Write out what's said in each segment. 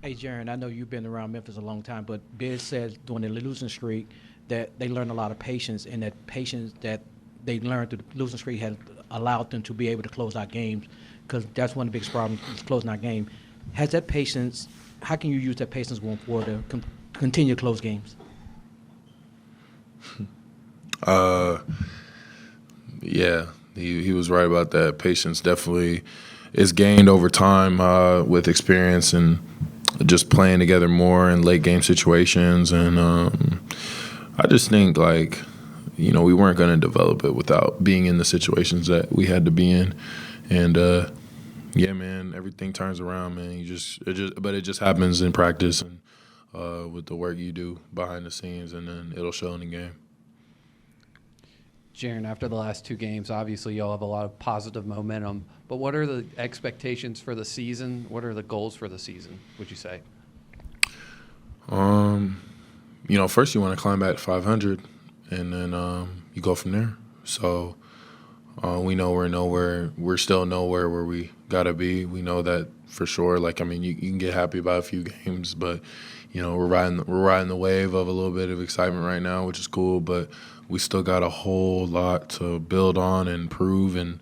Hey, Jaren, I know you've been around Memphis a long time, but Biz said during the losing streak that they learned a lot of patience, and that patience that they learned through the losing streak had allowed them to be able to close out games, because that's one of the biggest problems is closing out game. Has that patience? How can you use that patience going forward to continue to close games? Uh, yeah, he was right about that. Patience definitely is gained over time with experience and just playing together more in late game situations. And I just think we weren't going to develop it without being in the situations that we had to be in. And yeah, man, everything turns around, man. But it just happens in practice and with the work you do behind the scenes, and then it'll show in the game. Jaren, after the last two games, obviously y'all have a lot of positive momentum, but what are the expectations for the season? What are the goals for the season, would you say? First you want to climb back to 500, and then you go from there. So we know we're still nowhere where we gotta be. We know that for sure. You can get happy about a few games, but we're riding the wave of a little bit of excitement right now, which is cool. But we still got a whole lot to build on and prove, and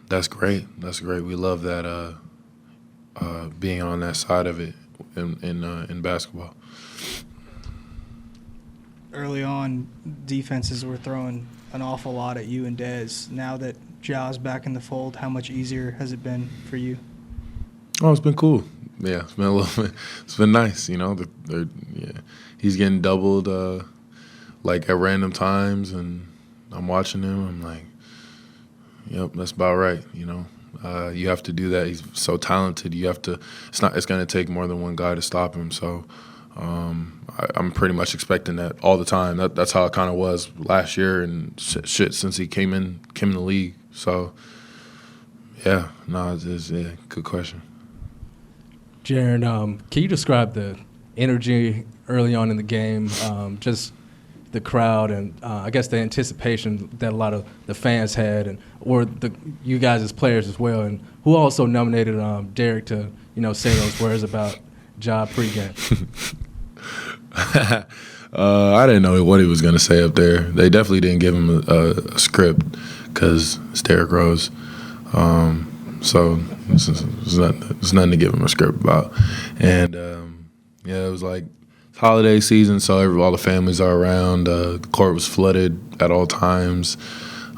that's great. That's great. We love that being on that side of it in basketball. Early on, defenses were throwing an awful lot at you and Dez. Now that Ja's back in the fold, how much easier has it been for you? Oh, it's been cool. Yeah, it's been a little bit. It's been nice, Yeah, he's getting doubled at random times, and I'm watching him. I'm like, yep, that's about right. You have to do that. He's so talented. You have to. It's going to take more than one guy to stop him. So I'm pretty much expecting that all the time. That's how it kind of was last year and shit since he came in the league. So yeah, no, it's good question. Jaren, can you describe the energy early on in the game, just the crowd and I guess the anticipation that a lot of the fans had, you guys as players as well, and who also nominated Derek to say those words about Ja pregame? I didn't know what he was going to say up there. They definitely didn't give him a script because it's Derrick Rose. So there's nothing to give him a script about. And, it was like holiday season, so all the families are around. The court was flooded at all times.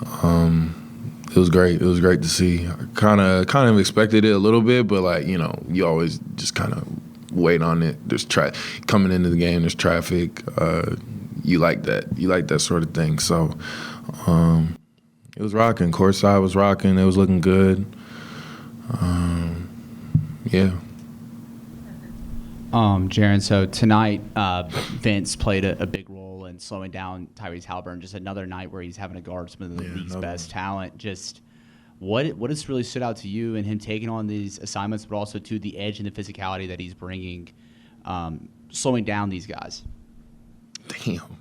It was great. It was great to see. I kind of expected it a little bit, but you always just kind of wait on it. There's coming into the game. There's traffic. You like that. You like that sort of thing. So it was rocking. Courtside was rocking. It was looking good. Yeah. Jaren, so tonight Vince played a big role in slowing down Tyrese Halliburton. Just another night where he's having to guard some of the league's best talent. Just what has really stood out to you in him taking on these assignments, but also to the edge and the physicality that he's bringing, slowing down these guys? Damn.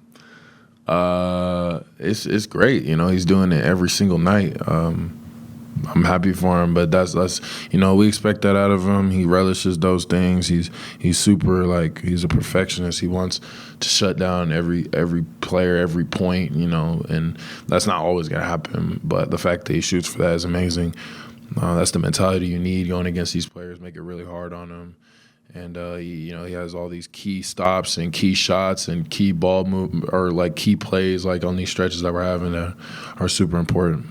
It's great. He's doing it every single night. I'm happy for him, but that's we expect that out of him. He relishes those things. He's super he's a perfectionist. He wants to shut down every player, every point, and that's not always gonna happen. But the fact that he shoots for that is amazing. That's the mentality you need going against these players. Make it really hard on him. And he has all these key stops and key shots and key ball move or key plays on these stretches that we're having that are super important.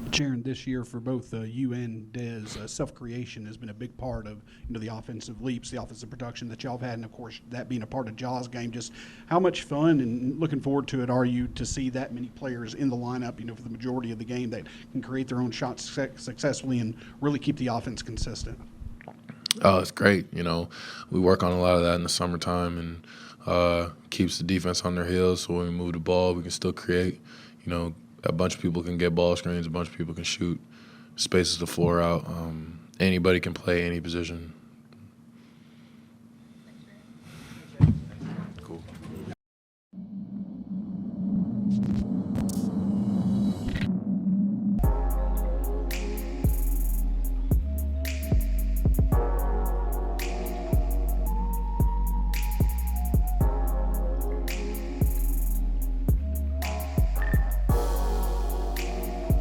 Jaren, this year for both you and Dez, self-creation has been a big part of the offensive leaps, the offensive production that y'all have had, and of course that being a part of Ja's game. Just how much fun and looking forward to it are you to see that many players in the lineup, for the majority of the game that can create their own shots successfully and really keep the offense consistent? Oh, it's great. We work on a lot of that in the summertime and keeps the defense on their heels. So when we move the ball, we can still create. A bunch of people can get ball screens. A bunch of people can shoot, spaces the floor out. Anybody can play any position.